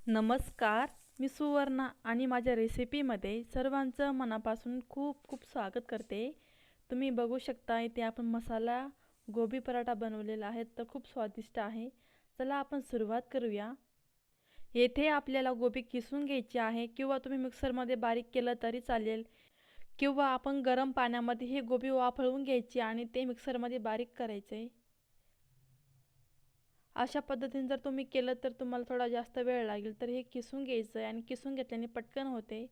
नमस्कार, मी सुवर्णा आणि माझ्या रेसिपीमध्ये सर्वांचं मनापासून खूप खूप स्वागत करते. तुम्ही बघू शकता इथे आपण मसाला गोबी पराठा बनवलेला आहे, तर खूप स्वादिष्ट आहे. चला आपण सुरुवात करूया. येथे आपल्याला गोबी किसून घ्यायची आहे किंवा तुम्ही मिक्सरमध्ये बारीक केलं तरी चालेल, किंवा आपण गरम पाण्यामध्ये ही गोबी वाफळवून घ्यायची आणि ते मिक्सरमध्ये बारीक करायचे. अशा पद्धतीने जर तुम्ही केलं तर तुम्हाला थोडा जास्त वेळ लागेल, तर हे किसून घ्यायचं आहे आणि किसून घेतल्याने पटकन होते.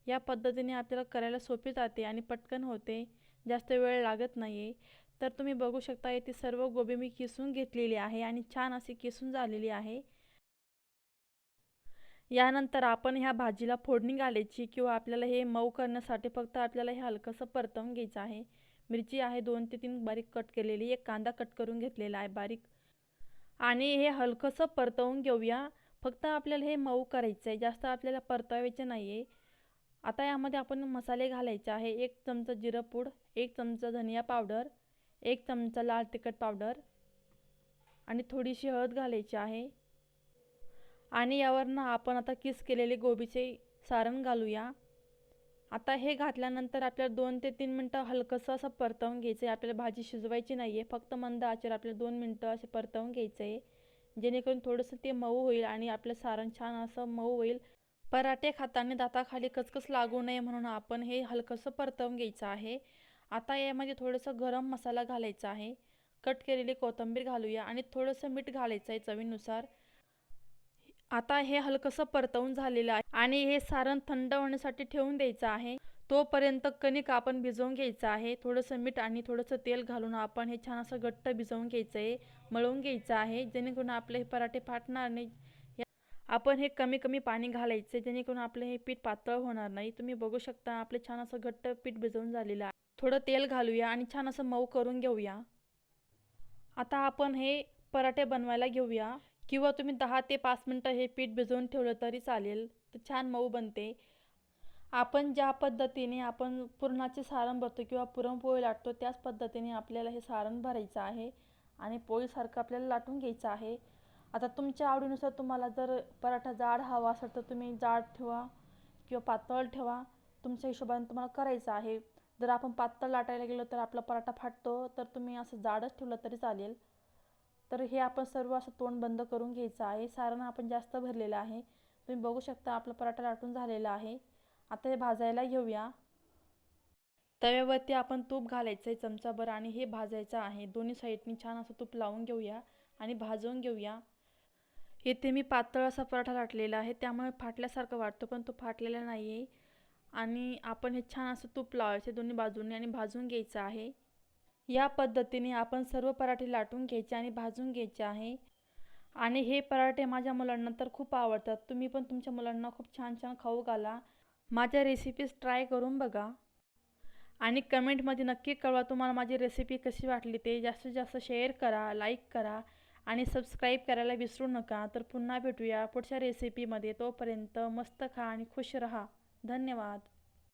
या पद्धतीने आपल्याला करायला सोपे जाते आणि पटकन होते, जास्त वेळ लागत नाही. तर तुम्ही बघू शकता इथे सर्व गोबी मी किसून घेतलेली आहे आणि छान अशी किसून झालेली आहे. यानंतर आपण ह्या भाजीला फोडणी घालायची, किंवा आपल्याला हे मऊ करण्यासाठी फक्त आपल्याला हे हलकंसं परतवून घ्यायचं आहे. मिरची आहे 2 ते 3 बारीक कट केलेली, एक कांदा कट करून घेतलेला आहे बारीक, आणि हे हलकंसं परतवून घेऊया. फक्त आपल्याला हे मऊ करायचं आहे, जास्त आपल्याला परतवायचे नाही आहे. आता यामध्ये आपण मसाले घालायचे आहे. 1 चमचा जिरं पूड, 1 चमचा धनिया पावडर, 1 चमचा लाल तिखट पावडर आणि थोडीशी हळद घालायची आहे. आणि यावरनं आपण आता किस केलेले गोबीचे सारण घालूया. आता हे घातल्यानंतर आपल्याला 2 ते 3 मिनटं हलकंसं असं परतवून घ्यायचं आहे. आपल्याला भाजी शिजवायची नाही आहे, फक्त मंद आचेवर आपल्याला 2 मिनटं असे परतवून घ्यायचं आहे, जेणेकरून थोडंसं ते मऊ होईल आणि आपलं सारण छान असं मऊ होईल. पराठे खाताना दाताखाली कचकच लागू नये म्हणून आपण हे हलकंसं परतवून घ्यायचं आहे. आता यामध्ये थोडंसं गरम मसाला घालायचा आहे, कट केलेली कोथिंबीर घालूया आणि थोडंसं मीठ घालायचं आहे चवीनुसार. आता हे हलकंसं परतवून झालेलं आहे आणि हे सारण थंड होण्यासाठी ठेवून द्यायचं आहे. तोपर्यंत कणिक आपण भिजवून घ्यायचं आहे. थोडंसं मीठ आणि थोडंसं तेल घालून आपण हे छान असं घट्ट भिजवून घ्यायचं आहे, मळून घ्यायचं आहे, जेणेकरून आपले हे पराठे फाटणार नाही. आपण हे कमी कमी पाणी घालायचे, जेणेकरून आपलं हे पीठ पातळ होणार नाही. तुम्ही बघू शकता आपले छान असं घट्ट पीठ भिजवून झालेलं आहे. थोडं तेल घालूया आणि छान असं मऊ करून घेऊया. आता आपण हे पराठे बनवायला घेऊया, किंवा तुम्ही 10 ते 5 मिनटं हे पीठ भिजवून ठेवलं तरी चालेल, तर छान मऊ बनते. आपण ज्या पद्धतीने आपण पुरणाचे सारण भरतो किंवा पुरणपोळी लाटतो, त्याच पद्धतीने आपल्याला हे सारण भरायचं आहे आणि पोळीसारखं आपल्याला लाटून घ्यायचं आहे. आता तुमच्या आवडीनुसार तुम्हाला जर पराठा जाड हवा असेल तर तुम्ही जाड ठेवा किंवा पातळ ठेवा, तुमच्या हिशोबाने तुम्हाला करायचं आहे. जर आपण पातळ लाटायला गेलो तर आपला पराठा फाटतो, तर तुम्ही असं जाडच ठेवलं तरी चालेल. तर हे आपण सर्व असं तोंड बंद करून घ्यायचं आहे. सारण आपण जास्त भरलेलं आहे. तुम्ही बघू शकता आपला पराठा लाटून झालेला आहे. आता हे भाजायला घेऊया. तव्यावरती आपण तूप घालायचं आहे चमचाभर आणि हे भाजायचं आहे. दोन्ही साईडनी छान असं तूप लावून घेऊया आणि भाजून घेऊया. इथे मी पातळ असा पराठा लाटलेला आहे, त्यामुळे फाटल्यासारखं वाटतं, पण तो फाटलेला नाही आहे. आणि आपण हे छान असं तूप लावायचे दोन्ही बाजूंनी आणि भाजून घ्यायचं आहे. या पद्धतीने आपण सर्व पराठे लाटून घ्यायचे आणि भाजून घ्यायचे आहे. आणि हे पराठे माझ्या मुलांना तर खूप आवडतात. तुम्ही पण तुमच्या मुलांना खूप छान छान खाऊ घाला. माझ्या रेसिपीज ट्राय करून बघा आणि कमेंटमध्ये नक्की कळवा तुम्हाला माझी रेसिपी कशी वाटली ते. जास्तीत जास्त शेअर करा, लाईक करा आणि सबस्क्राईब करायला विसरू नका. तर पुन्हा भेटूया पुढच्या रेसिपीमध्ये. तोपर्यंत मस्त खा आणि खुश रहा. धन्यवाद.